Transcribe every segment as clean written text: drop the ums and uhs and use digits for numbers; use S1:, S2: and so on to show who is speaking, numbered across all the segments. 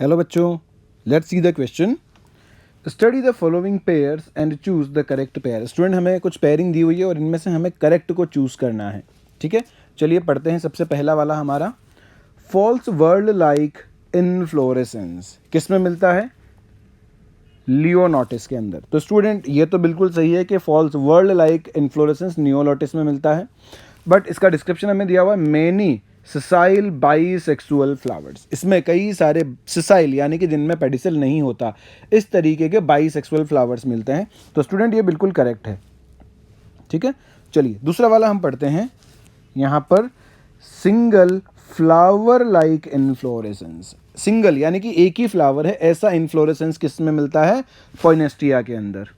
S1: Hello बच्चों, let's see the question. Study the following pairs and choose the correct pair. Student, हमें कुछ pairing दी हुई है और इनमें से हमें करेक्ट को चूज करना है। ठीक है, चलिए पढ़ते हैं। सबसे पहला वाला हमारा फॉल्स वर्ल्ड लाइक इनफ्लोरेसेंस किस में मिलता है? लियोनोटिस के अंदर। तो स्टूडेंट ये तो बिल्कुल सही है कि फॉल्स वर्ल्ड लाइक इन्फ्लोरेसेंस नियोलोटिस में मिलता है, बट इसका डिस्क्रिप्शन हमें दिया हुआ है मेनी सिसाइल बाईसेक्सुअल फ्लावर्स। इसमें कई सारे सिसाइल यानी कि जिनमें पेडिसल नहीं होता, इस तरीके के बाईसेक्सुअल फ्लावर्स मिलते हैं। तो स्टूडेंट ये बिल्कुल करेक्ट है। ठीक है, चलिए दूसरा वाला हम पढ़ते हैं। यहाँ पर single flower like inflorescence, single यानी कि एक ही फ्लावर है, ऐसा इन्फ्लोरेसेंस किस में मिलता है? पॉइनेस्टिया के अंदर।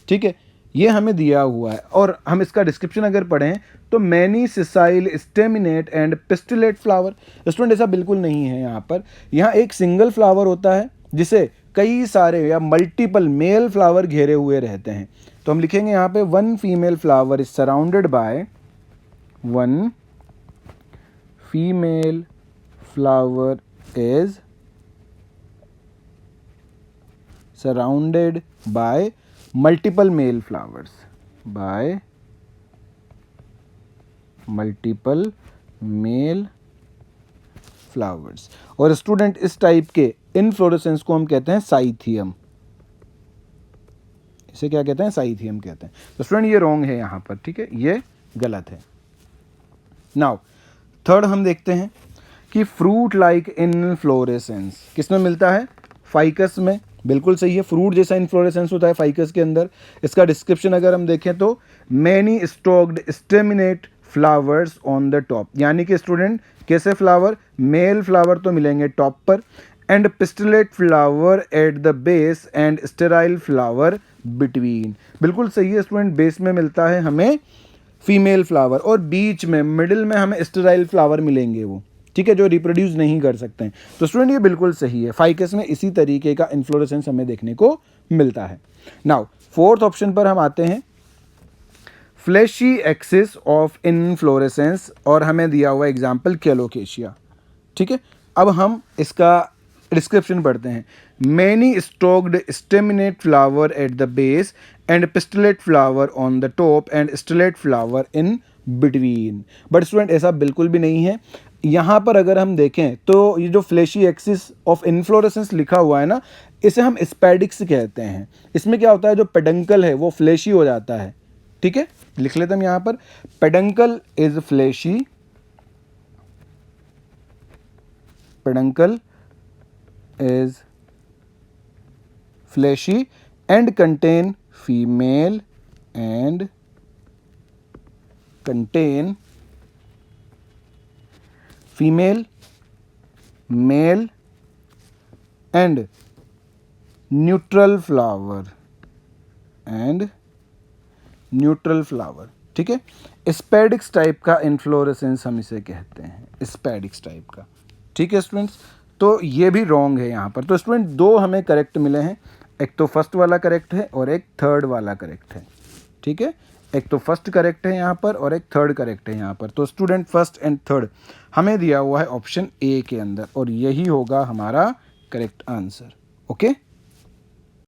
S1: ठीक है, ये हमें दिया हुआ है और हम इसका डिस्क्रिप्शन अगर पढ़ें तो many sessile staminate and pistillate flower. Student ऐसा बिल्कुल नहीं है। यहाँ पर यहाँ एक सिंगल फ्लावर होता है जिसे कई सारे या मल्टीपल मेल फ्लावर घेरे हुए रहते हैं। तो हम लिखेंगे यहाँ पे one female flower is surrounded by one female flower is surrounded by multiple male flowers, by multiple male flowers। और स्टूडेंट इस टाइप के इनफ्लोरेसेंस को हम कहते हैं साइथियम। इसे क्या कहते हैं? साइथियम कहते हैं। तो स्टूडेंट ये रॉन्ग है यहाँ पर। ठीक है, ये गलत है। नाउ थर्ड हम देखते हैं कि फ्रूट लाइक इनफ्लोरेसेंस किस में मिलता है? फाइकस में। बिल्कुल सही है, फ्रूट जैसा इनफ्लोरेसेंस होता है फाइकस के अंदर। इसका डिस्क्रिप्शन अगर हम देखें तो many stocked staminate flowers on the top, यानी कि स्टूडेंट कैसे फ्लावर? मेल फ्लावर तो मिलेंगे टॉप पर, and pistillate flower at the base and sterile flower between. बिल्कुल सही है स्टूडेंट, बेस में मिलता है हमें फीमेल फ्लावर और बीच में मिडिल में हमें स्टेराइल फ्लावर मिलेंगे वो। ठीक है, जो रिप्रोड्यूस नहीं कर सकते हैं। तो स्टूडेंट ये बिल्कुल सही है, फाइकस में इसी तरीके का इन्फ्लोरेसेंस हमें देखने को मिलता है। नाउ फोर्थ ऑप्शन पर हम आते हैं, फ्लैशी एक्सिस ऑफ इनफ्लोरेसेंस, और हमें दिया हुआ एग्जाम्पल कैलोकेशिया। ठीक है, अब हम इसका डिस्क्रिप्शन पढ़ते हैं। Many stocked staminate flower at the base and pistillate flower on the top and stellate flower in between. But student ऐसा बिल्कुल भी नहीं है। यहाँ पर अगर हम देखें तो ये जो फ्लैशी एक्सिस ऑफ इन्फ्लोरेसेंस लिखा हुआ है ना, इसे हम स्पैडिक्स कहते हैं। इसमें क्या होता है, जो पेडंकल है वो फ्लैशी हो जाता है। ठीक है, लिख लेते हम यहाँ पर, peduncle is fleshy, peduncle is fleshy and contain female and contain female, male and neutral flower and neutral flower। ठीक है, स्पैडिक्स टाइप का इन्फ्लोरेसेंस हम इसे कहते हैं, स्पैडिक्स टाइप का। ठीक है स्टूडेंट्स, तो ये भी रॉन्ग है यहाँ पर। तो स्टूडेंट दो हमें करेक्ट मिले हैं, एक तो फर्स्ट वाला करेक्ट है और एक थर्ड वाला करेक्ट है। ठीक है, एक तो फर्स्ट करेक्ट है यहाँ पर और एक थर्ड करेक्ट है यहाँ पर। तो स्टूडेंट फर्स्ट एंड थर्ड हमें दिया हुआ है ऑप्शन ए के अंदर, और यही होगा हमारा करेक्ट आंसर। ओके।